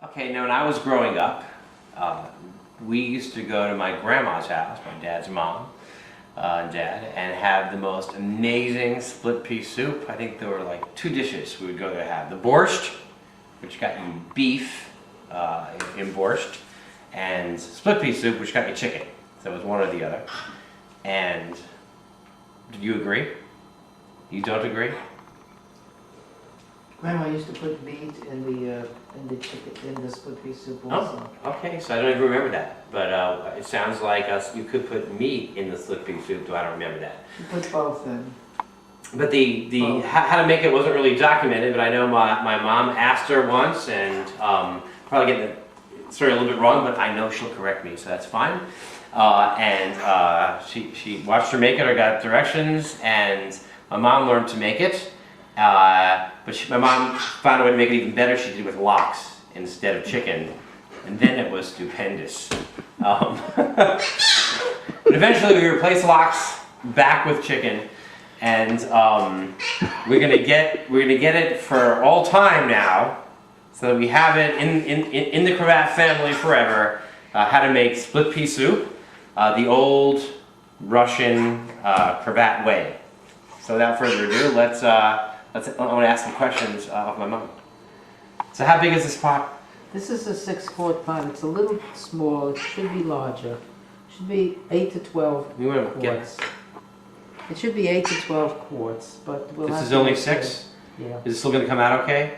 Okay, now when I was growing up, we used to go to my grandma's house, my dad's mom and dad, and have the most amazing split pea soup. I think there were like two dishes we would go there to have. The borscht, which got you beef in borscht, and split pea soup, which got you chicken. So it was one or the other. And do you agree? You don't agree? Grandma used to put meat in the chicken, in the split pea soup also. Oh, okay, so I don't even remember that. But it sounds like you could put meat in the split pea soup, though I don't remember that. You put both in. But how to make it wasn't really documented, but I know my mom asked her once, and probably getting the story a little bit wrong, but I know she'll correct me, so that's fine. She watched her make it, or got directions, and my mom learned to make it. But my mom found a way to make it even better. She did it with lox instead of chicken, and then it was stupendous. But eventually we replaced lox back with chicken, and we're gonna get it for all time now, so that we have it in the Krevat family forever. How to make split pea soup, the old Russian Krevat way. So without further ado, I want to ask some questions of my mom. So how big is this pot? This is a 6-quart pot. It's a little small. It should be larger. It should be 8 to 12 You want to get quarts. It should be 8 to 12 quarts, but we'll have this is to only make 6? sure. Yeah. Is it still going to come out okay?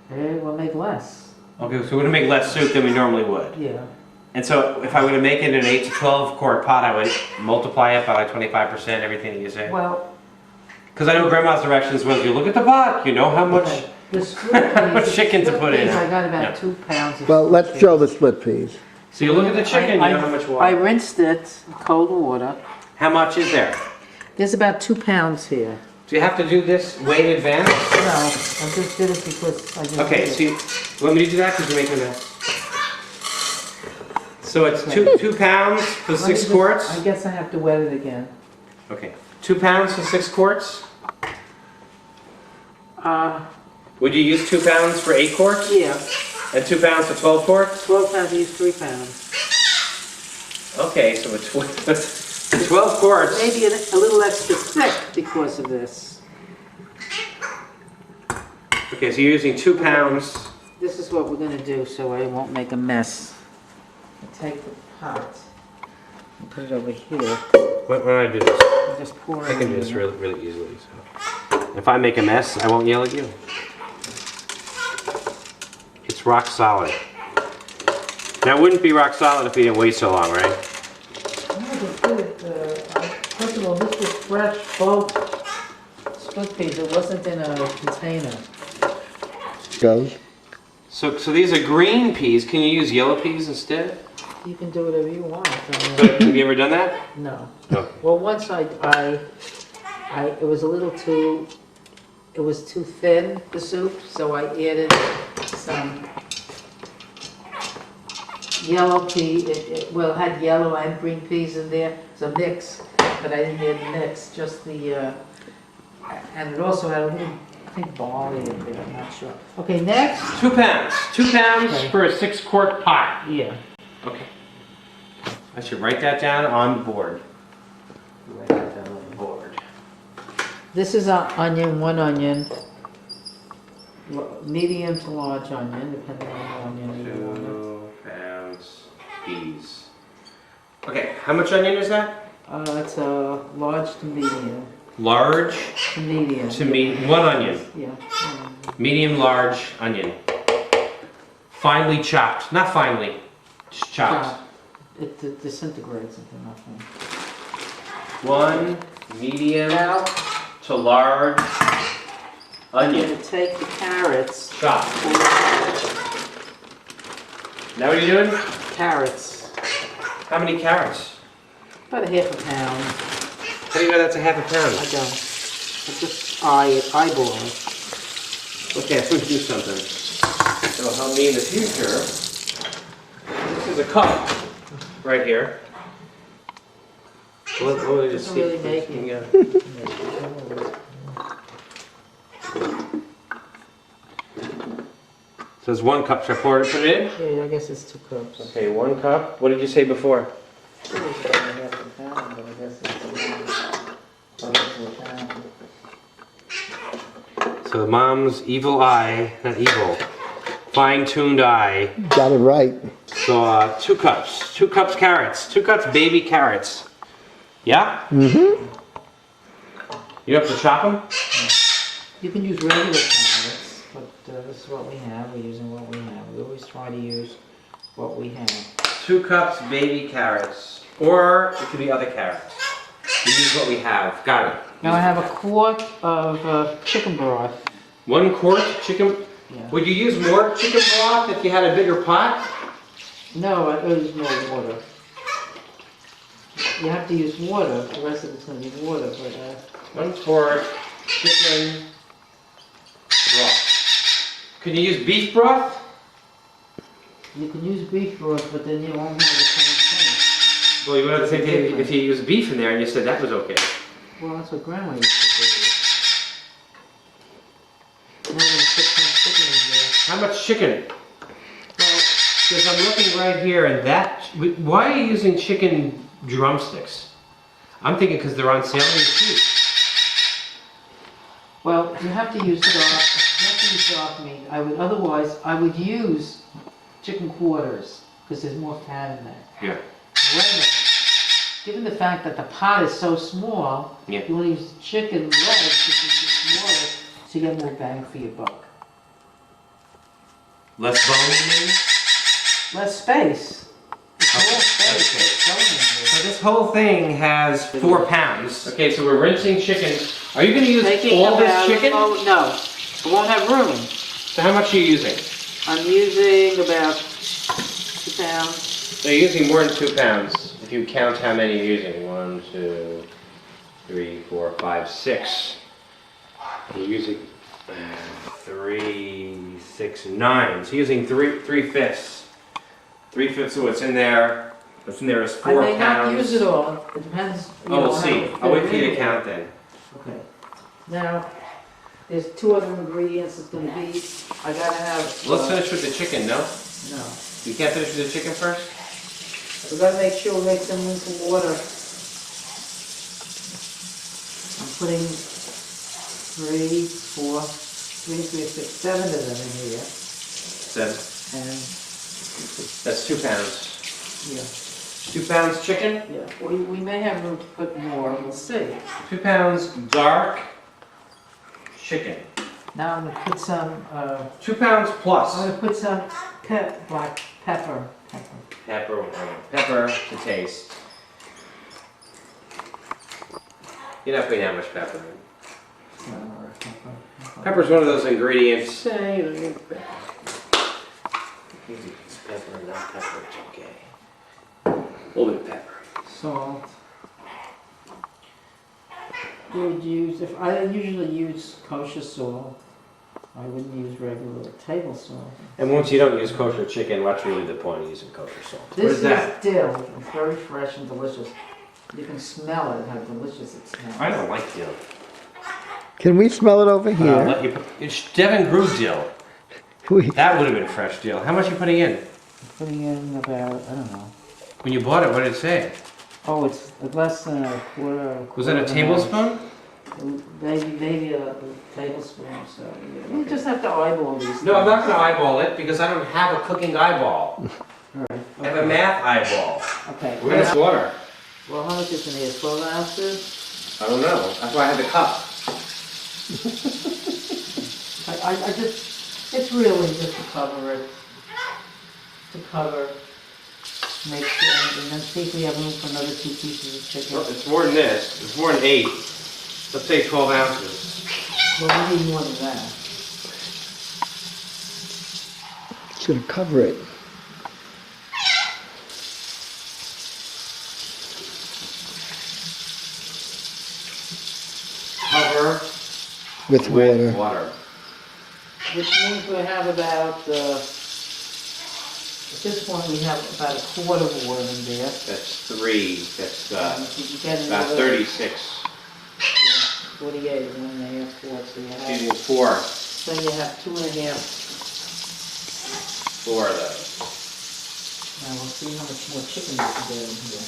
We'll make less. Okay, so we're going to make less soup than we normally would. Yeah. And so if I were to make it in an 8 to 12 quart pot, I would multiply it by like 25%, everything that you say? Well, because I know Grandma's directions was, you look at the pot, you know how much, okay. The split peas, much chicken to put in. I got about Yeah. 2 pounds of Well, split let's peas. show the split peas. So you look at the chicken, you know how much I water. rinsed it in cold water. How much is there? There's about 2 pounds here. Do you have to do this way in advance? No, I just did it because I just Okay, did so it. you want me to do that because you're making a... So it's two pounds for Let me 6 just- quarts? I guess I have to wet it again. Okay, 2 pounds for 6 quarts? Would you use 2 pounds for 8 quarts? Yeah, And 2 pounds for 12 quarts? 12 pounds, I use 3 pounds. Okay, so it's 12 quarts. Maybe a little extra thick because of this. Okay, so you're using 2 pounds. This is what we're gonna do so I won't make a mess. I take the pot and put it over here When I do this, and just pour it I can in do this there. really easily. So. If I make a mess, I won't yell at you. It's rock solid. That wouldn't be rock solid if you didn't wait so long, right? No, just put it, first of all, this was fresh, bulk split peas. It wasn't in a container. Goes. So these are green peas. Can you use yellow peas instead? You can do whatever you want. Have you ever done that? No. No. Well, once it was a little too, it was too thin, the soup, so I added some yellow pea. It had yellow and green peas in there. It's a mix, but I didn't add the mix, just the, and it also had a little, I think, barley in there, I'm not sure. Okay, next. 2 pounds. 2 pounds Okay. for a 6 quart pot. Yeah. Okay. I should write that down on the board. Write that down on the board. This is an onion, 1 onion, medium to large onion, depending on the onion you want. 2 pounds peas. Okay, how much onion is that? It's a large to medium. Large To medium. to medium. 1 onion. Yeah. Medium, large onion. Finely chopped. Not finely, just chopped. It disintegrates into nothing. 1 medium Now, to large I'm onion. going to take the carrots. Chopped. Now what are you doing? Carrots. How many carrots? About a half a pound. How do you know that's a half a I pound? don't. I just eyeball it. Okay, I'm going to do something. It'll help me in the future. This is a cup right here. What will I just Doesn't see? really make it. Yeah. So it's 1 cup. Should I put it in? Yeah, I guess it's 2 cups. Okay, 1 cup. What did you say before? It was about a half a pound, but I guess it's a pound. So the mom's evil eye, not evil, fine-tuned eye. Got it right. So 2 cups. 2 cups carrots. 2 cups baby carrots. Yeah? Mm-hmm. You have to chop them? You can use regular carrots, but this is what we have. We're using what we have. We always try to use what we have. 2 cups baby carrots. Or it could be other carrots. We use what we have. Got it. Now I have a quart of chicken broth. 1 quart chicken. Yeah. Would you use more chicken broth if you had a bigger pot? No, I use more water. You have to use water. The rest of it's going to be water, but 1 quart chicken broth. Can you use beef broth? you can use beef broth, but then you won't have the same Well, you would have the same thing if you use beef in there and you said that was okay. taste. Well, that's what Grandma used to do. Now we're going to put some chicken in there. How much chicken? Well, Because I'm looking right here and that, why are you using chicken drumsticks? I'm thinking because they're on sale and they're cheap. well, you have to use dark meat. Otherwise, I would use chicken quarters, because there's more fat in there. Yeah. However, given the fact that the pot is so small, Yeah. you want to use chicken legs, which is smaller, so you get more bang for your buck. Less bone in? Less space. It's Okay, more space that's good. that's going in there. So this whole thing has 4 pounds. Okay, so we're rinsing chicken. Are you going to use Taking all this about- chicken? Oh, no, it won't have room. So how much are you using? I'm using about 2 pounds. So you're using more than 2 pounds. If you count how many you're using. 1, 2, 3, 4, 5, 6. You're using 3, 6, 9. So you're using 3/5. 3/5 of what's in there. What's in there is 4 I may pounds. not use it all, it depends. you Oh, know, we'll how see. it I'll wait fit for you to in. count then. Okay. Now, there's 2 other ingredients it's gonna be. I gotta have. Let's finish with the chicken, no? No. You can't finish with the chicken first? We gotta make sure we make some in some water. I'm putting 3, 4, 3, 6, 7 of them in here. 7. And, That's 2 pounds. yeah, 2 pounds chicken? yeah. We may have room to put more, we'll see. 2 pounds dark chicken. Now I'm gonna put some, 2 pounds plus. I'm gonna put some black pepper. Pepper to taste. You're not putting that much pepper in. Pepper's one of those ingredients. Say, pepper, not pepper, it's okay. A little bit of pepper. Salt. You would use, if I usually use kosher salt, I wouldn't use regular table salt. And once you don't use kosher chicken, what's really the point of using kosher salt? What This is that? is dill. It's very fresh and delicious. You can smell it, how delicious it smells. I don't like dill. Can we smell it over I'll here? let you put, it's Devin grew dill. We- That would have been fresh dill. How much are you putting in? Putting in about, I don't know. When you bought it, what did it say? Oh, it's less than a quarter. Was that a tablespoon? Maybe a tablespoon or so. You just have to eyeball these. No, I'm not going to eyeball it because I don't have a cooking eyeball. Alright. I have a math eyeball. Okay. We're going to slaughter. Well, how much is in here? 12 ounces? I don't know. That's why I had the cup. I just, it's really just to cover it. To cover. Make sure, and then see if we have room for another 2 pieces of chicken. Well, it's more than this. It's more than 8. Let's say 12 ounces. Well, we need more than that. It's gonna cover it. Cover With with water. water. Which means we have about, at this point we have about a quart of water in there. That's 3. That's And if you get about another, 36. 48, 1 1/2 quarts, so you have, Using 4. so you have 2 1/2 4 of those. Now we'll see how much more chicken we can get in here.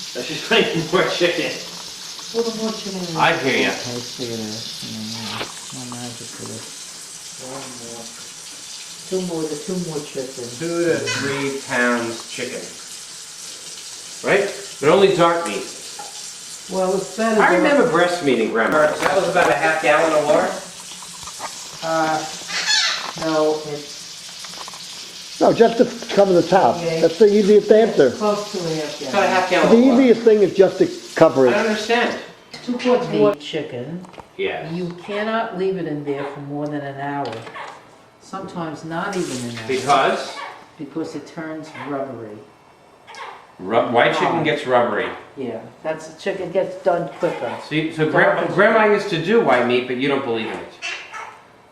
So she's putting more chicken. A little more chicken. I hear ya. Tasty it is. No magic to this. One more. Two more chicken. 2 to 3 pounds chicken. Right? But only dark meat. Well, it's better. I remember breast meat in Grandma. That was about a half gallon of water. No, it's No, just to cover the top. Okay. That's the easiest answer. close to a half About a gallon. half The gallon of water. easiest thing is just to cover I it. don't understand. 2 quarts of chicken. Yes. You cannot leave it in there for more than an hour. Sometimes not even an hour. Because Because it turns rubbery. white chicken gets rubbery. Yeah, that's the chicken gets done quicker. So Grandma used to do white meat, but you don't believe in it.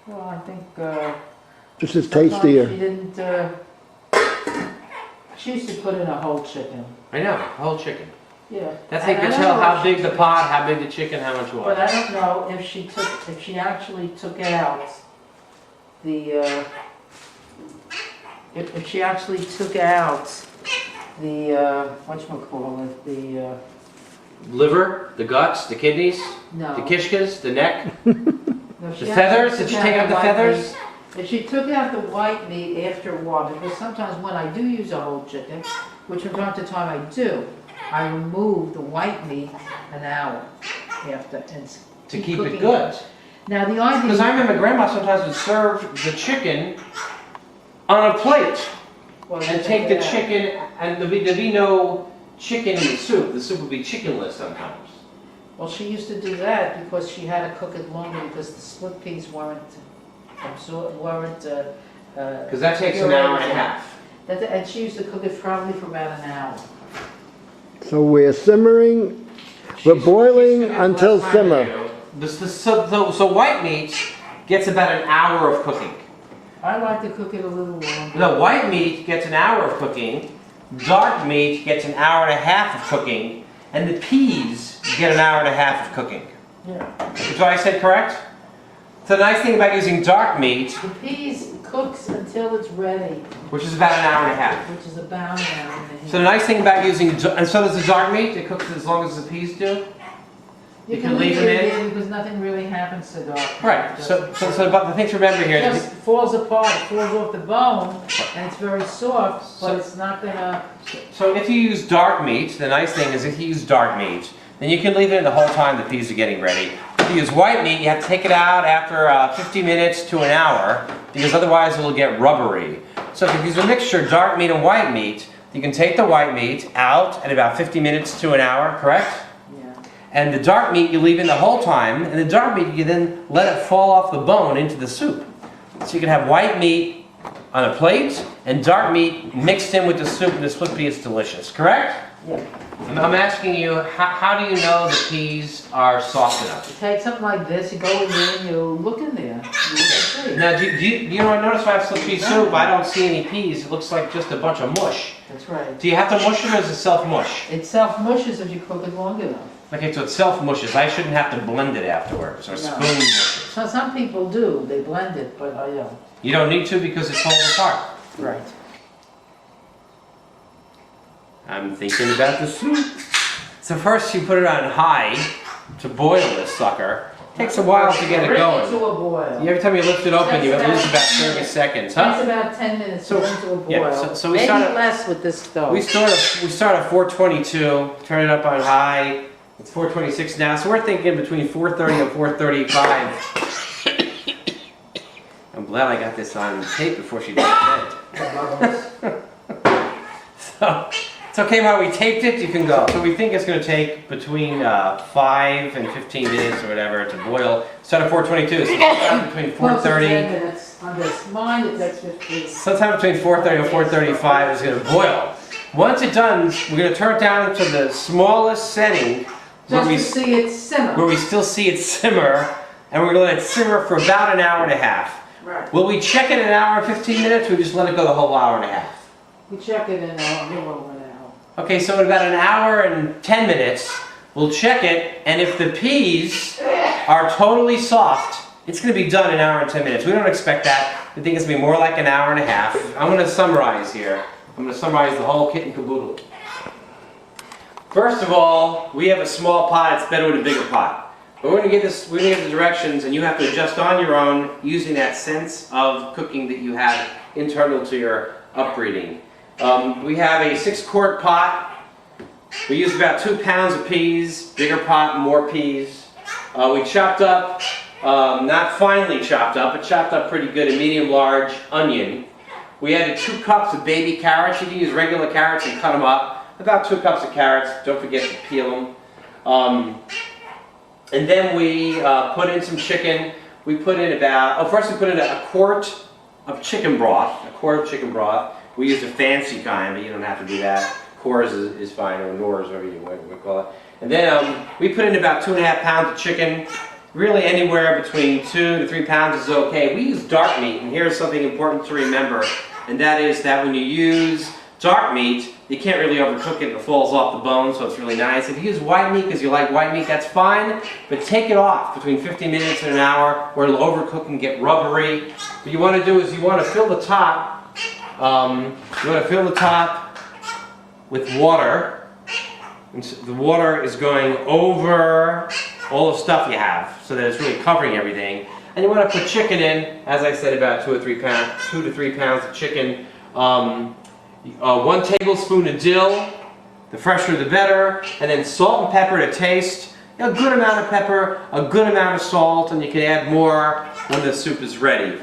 Well, I think, This is sometimes tastier. she didn't, she used to put in a whole chicken. I know, whole chicken. Yeah. That's how you And can I tell don't know how if big she the took- pot, how big the chicken, how much But water. I don't know if she actually took out the, if she actually took out the, whatchamacallit, the, Liver, the guts, the kidneys, no. the kishkas, the neck, No, the she feathers. actually Did she took take out the white feathers? meat. If she took out the white meat after a while, because sometimes when I do use a whole chicken, which from time to time I do, I remove the white meat an hour after and To keep cooking it good. Now the idea. Because I remember Grandma sometimes would serve the chicken on a plate Well, and take the chicken, and there'd be no chicken in the soup. The soup would be chickenless sometimes. Well, she used to do that because she had to cook it longer because the split peas weren't. Because that takes an hour and a half. And she used to cook it probably for about an hour. So we're simmering, we're boiling until simmer. So white meat gets about an hour of cooking. I like to cook it a little longer. No, white meat gets an hour of cooking, dark meat gets an hour and a half of cooking, and the peas get an hour and a half of cooking. Yeah. Is what I said correct? So the nice thing about using dark meat, The peas cooks until it's ready, which is about an hour and a half. which is about an hour and a half. So the nice thing about using, and so does the dark meat, it cooks as long as the peas do? You can leave it in? there because nothing really happens to dark. Right, so but the thing to remember here, It just falls apart, it falls off the bone, and it's very soft, So- but it's not gonna, so if you use dark meat, the nice thing is if you use dark meat, then you can leave it in the whole time the peas are getting ready. If you use white meat, you have to take it out after 50 minutes to an hour, because otherwise it will get rubbery. So if you use a mixture of dark meat and white meat, you can take the white meat out at about 50 minutes to an hour, correct? yeah. And the dark meat you leave in the whole time, and the dark meat you then let it fall off the bone into the soup. So you can have white meat on a plate and dark meat mixed in with the soup, and the split pea is delicious, correct? Yeah. I'm asking you, how do you know the peas are soft enough? You take something like this, you go in there and you look in there, you can see. Now, do you know, I notice when I have split pea soup, I don't see any peas. It looks like just a bunch of mush. That's right. Do you have to mush it, or is it self-mush? It self-mushes if you cook it long enough. Okay, so it self-mushes. I shouldn't have to blend it afterwards, or No. spoon mush it. So some people do, they blend it, but I don't. You don't need to because it falls apart. Right. I'm thinking about the soup. So first you put it on high to boil this sucker. Takes a while to get it Bring it going. to a boil. Every time you lift it open, you That's lose about about 10 30 minutes. seconds, Takes huh? about 10 minutes to So- bring to a boil. yeah, so we Maybe start at- less with this stove. We start at 422, turn it up on high. It's 426 now, so we're thinking between 430 and 435. I'm glad I got this on tape before she did it. So, it's okay while we taped it, you can go. So we think it's going to take between 5 and 15 minutes or whatever to boil. Start at 422, so sometime between Close to 10 430. minutes on this. Mine it takes 15. Sometime between 430 and 435 is going to boil. Once it's done, we're going to turn it down to the smallest setting where Just we, to see it simmer. where we still see it simmer, and we're going to let it simmer for about an hour and a half. Right. Will we check it in an hour and 15 minutes, or we just let it go the whole hour and a half? We check it in a little over an hour. Okay, so in about an hour and 10 minutes, we'll check it, and if the peas are totally soft, it's going to be done in an hour and 10 minutes. We don't expect that. We think it's gonna be more like an hour and a half. I'm gonna summarize here. I'm gonna summarize the whole kit and caboodle. First of all, we have a small pot. It's better with a bigger pot. But we're gonna get the directions, and you have to adjust on your own using that sense of cooking that you have internal to your upbreeding. We have a 6-quart pot. We use about 2 pounds of peas. Bigger pot, more peas. We chopped up, not finely chopped up, but chopped up pretty good, a medium-large onion. We added 2 cups of baby carrots. You can use regular carrots and cut them up. About 2 cups of carrots. Don't forget to peel them. And then we put in some chicken. We put in first we put in a quart of chicken broth. A quart of chicken broth. We used a fancy kind, but you don't have to do that. Coors is fine, or Noors, whatever you want to call it. And then we put in about 2.5 pounds of chicken. Really anywhere between 2 to 3 pounds is okay. We use dark meat, and here's something important to remember, and that is that when you use dark meat, you can't really overcook it. It falls off the bone, so it's really nice. If you use white meat because you like white meat, that's fine, but take it off between 15 minutes and an hour, or it'll overcook and get rubbery. What you want to do is you want to fill the top. With water. And so the water is going over all the stuff you have, so that it's really covering everything. And you want to put chicken in, as I said, about 2 to 3 pounds of chicken. 1 tablespoon of dill, the fresher the better, and then salt and pepper to taste. A good amount of pepper, a good amount of salt, and you can add more when the soup is ready.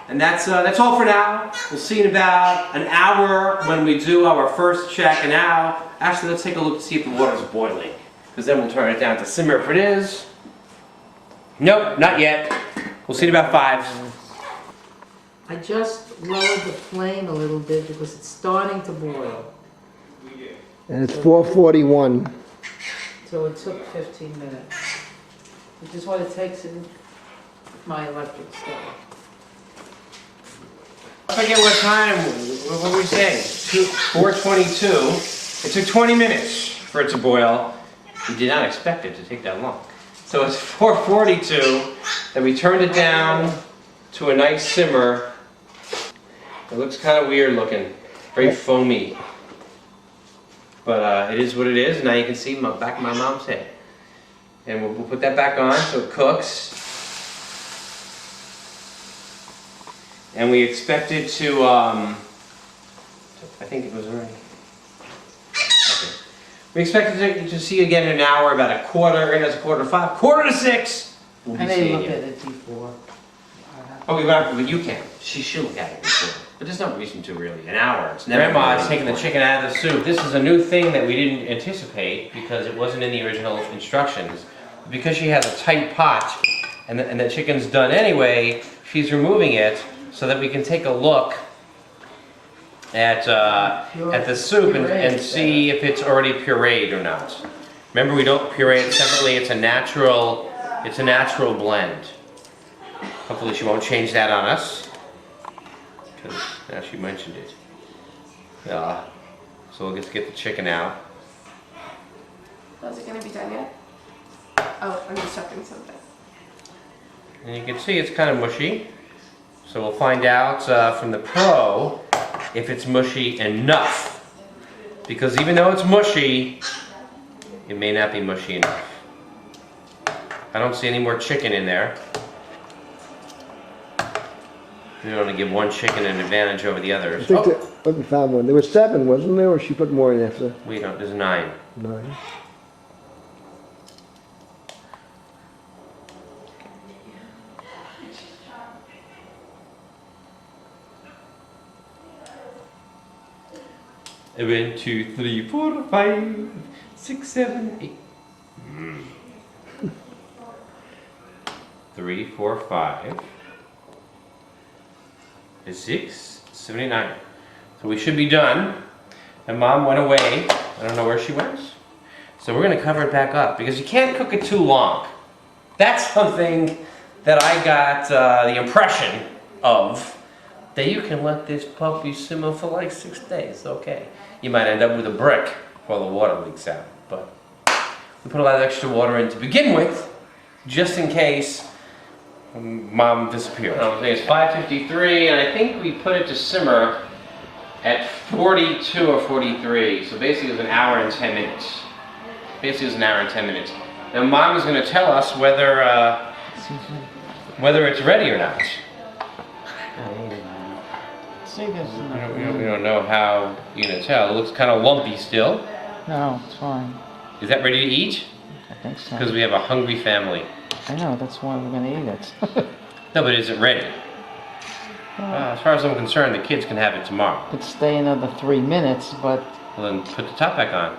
And that's all for now. We'll see in about an hour when we do our first check. And now, actually, let's take a look to see if the water's boiling, because then we'll turn it down to simmer if it is. Nope, not yet. We'll see in about 5. I just lowered the flame a little bit because it's starting to boil. And it's 4:41. So it took 15 minutes, which is what it takes in my electric stove. I forget what time, what were we saying? 4:22. It took 20 minutes for it to boil. We did not expect it to take that long. So it's 4:42, and we turned it down to a nice simmer. It looks kind of weird looking, very foamy. But it is what it is. Now you can see my back of my mom's head. And we'll put that back on so it cooks. And we expect it to, I think it was already. Okay. We expect it to see again in an hour, about a quarter, and it's 4:45, 4:45. We'll be I may seeing look you. at it before. But you can. She'll look at it before. But there's no reason to really. An hour. It's never. Grandma's taking the chicken out of the soup. This is a new thing that we didn't anticipate because it wasn't in the original instructions. Because she has a tight pot and the chicken's done anyway, she's removing it so that we can take a look at the soup and see if it's already pureed or not. Remember, we don't puree it separately. It's a natural blend. Hopefully she won't change that on us, because now she mentioned it. So we'll just get the chicken out. Is it going to be done yet? Oh, I'm just checking something. And you can see it's kind of mushy. So we'll find out from the pro if it's mushy enough. Because even though it's mushy, it may not be mushy enough. I don't see any more chicken in there. We don't want to give one chicken an advantage over the I others. think we found one. There were 7, wasn't there? Or she put more in after? We don't, there's 9. 9. One, 2, 3, 4, 5, 6, 7, 8. 3, 4, 5. 6, 79. So we should be done. And Mom went away. I don't know where she went. So we're going to cover it back up because you can't cook it too long. That's something that I got the impression of, that you can let this puppy simmer for like 6 days. Okay. You might end up with a brick while the water leaks out. But we put a lot of extra water in to begin with, just in case Mom disappeared. I think it's 5:53, and I think we put it to simmer at 42 or 43. So basically, it was an hour and 10 minutes. Now, Mom is going to tell us whether it's ready or not. See this? We don't know how you're going to tell. It looks kind of lumpy still. No, it's fine. Is that ready to eat? I think so. Because we have a hungry family. I know, that's why we're gonna eat it. No, but is it ready? As far as I'm concerned, the kids can have it tomorrow. Could stay another 3 minutes, but Well, then put the top back on.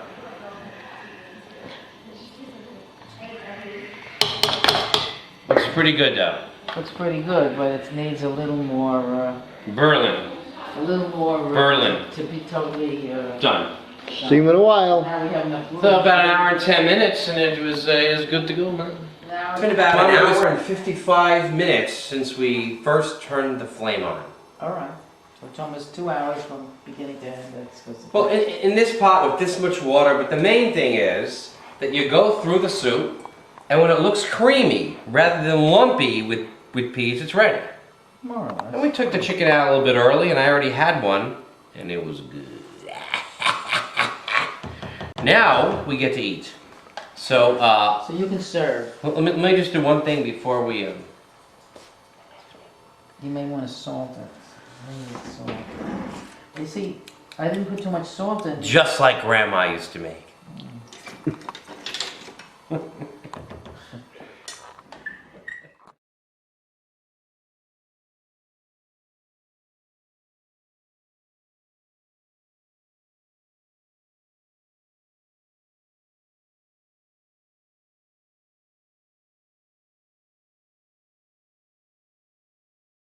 Looks pretty good, though. looks pretty good, but it needs a little more, Berlin. Berlin. to be totally, Done. See you in a while. now we have enough room. So about an hour and 10 minutes, and it was good to go, man. Now It's been about an hour and 55 minutes since we first turned the flame on. All right, so it's almost 2 hours from beginning to end, that's 'cause Well, in this pot with this much water, but the main thing is that you go through the soup, and when it looks creamy rather than lumpy with peas, it's ready. more or And less. we took the chicken out a little bit early, and I already had one, and it was good. Now we get to eat. So, So you can serve. let me just do one thing before we. You may want to salt it. Maybe salt. You see, I didn't put too much salt in. Just like Grandma used to make.